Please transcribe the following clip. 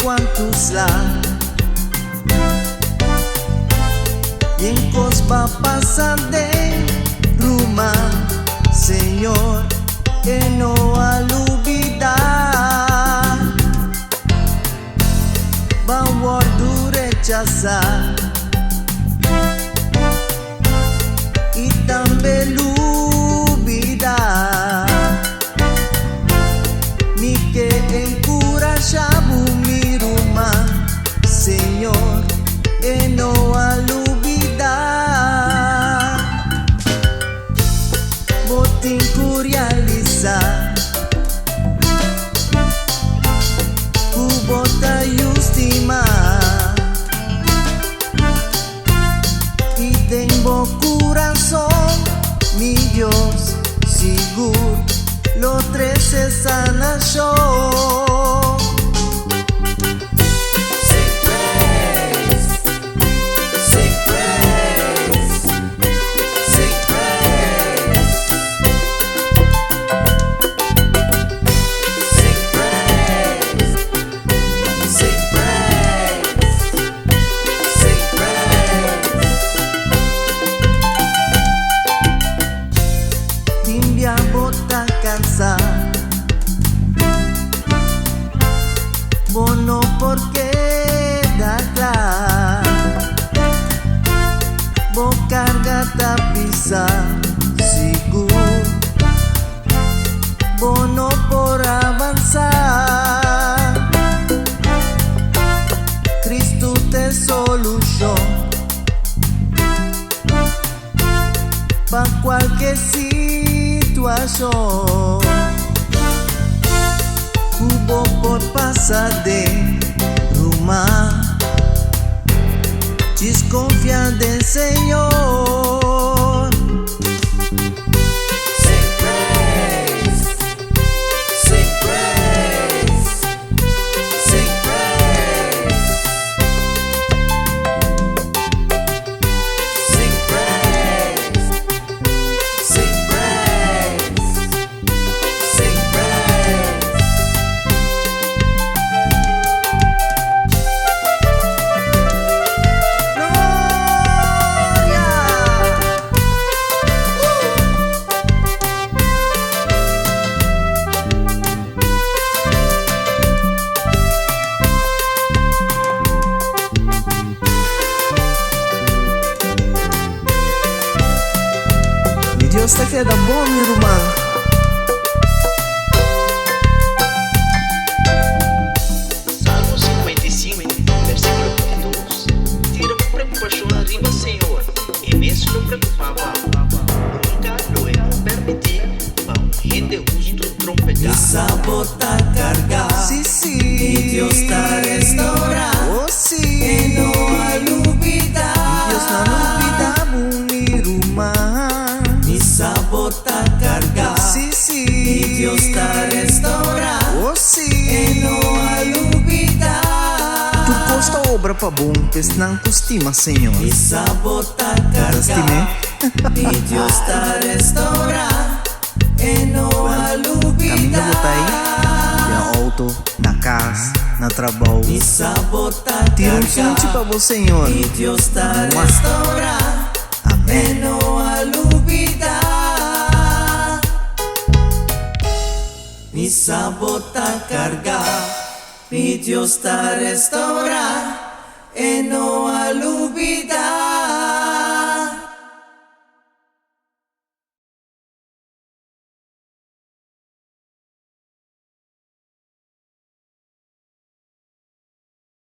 cuantos la y en cospa pasan de ruma, Señor, que no al olvidar bawar du rechazar y también olvidar mi que encouraja mi rumah, Señor, que no al olvidar botin ku realizar ku bota justima y tengo corazón, mi Dios, seguro lo 13 sana show. Sing praise, sing praise, sing praise, sing praise, sing praise, sing praise. Timbia bota cansar bono porque da clar bo carga tapisa seguro bono por avanzar Cristo te solución pa cualquier situación hubo por pasar de rumah desconfía del Señor. Sing praise, sing praise, sing praise, sing praise, sing praise, sing praise. Gloria. Mi Dios te queda bom, mi rumah. Salmo 55, versículo 22. Tira a preocupação arriba, Senhor, e mesmo não preocupava. Nunca lo hemos permitido a un gente justo trompetar. Sabota carga, Sí, sí. mi Dios te restaura, Oh, sí. que no al olvidar. Dios no olvida mi rumah. Mi sabota carga, Sí, sí. mi Dios te restaura, Oh, que sí. no al olvidar. Tu costa obra pa bom, pes nang kustima, Señor. Mi sabota Tastime. carga, mi Dios te restaura, que no al Kami nga butay, olvidar. yung auto, na casa, na trabaho. Mi sabota Tirun-sunchi pa carga, bo, Señor. mi Dios te Mua. restaura, que Amen. no al olvidar. Mi sabota carga, mi Dios te restaura, que no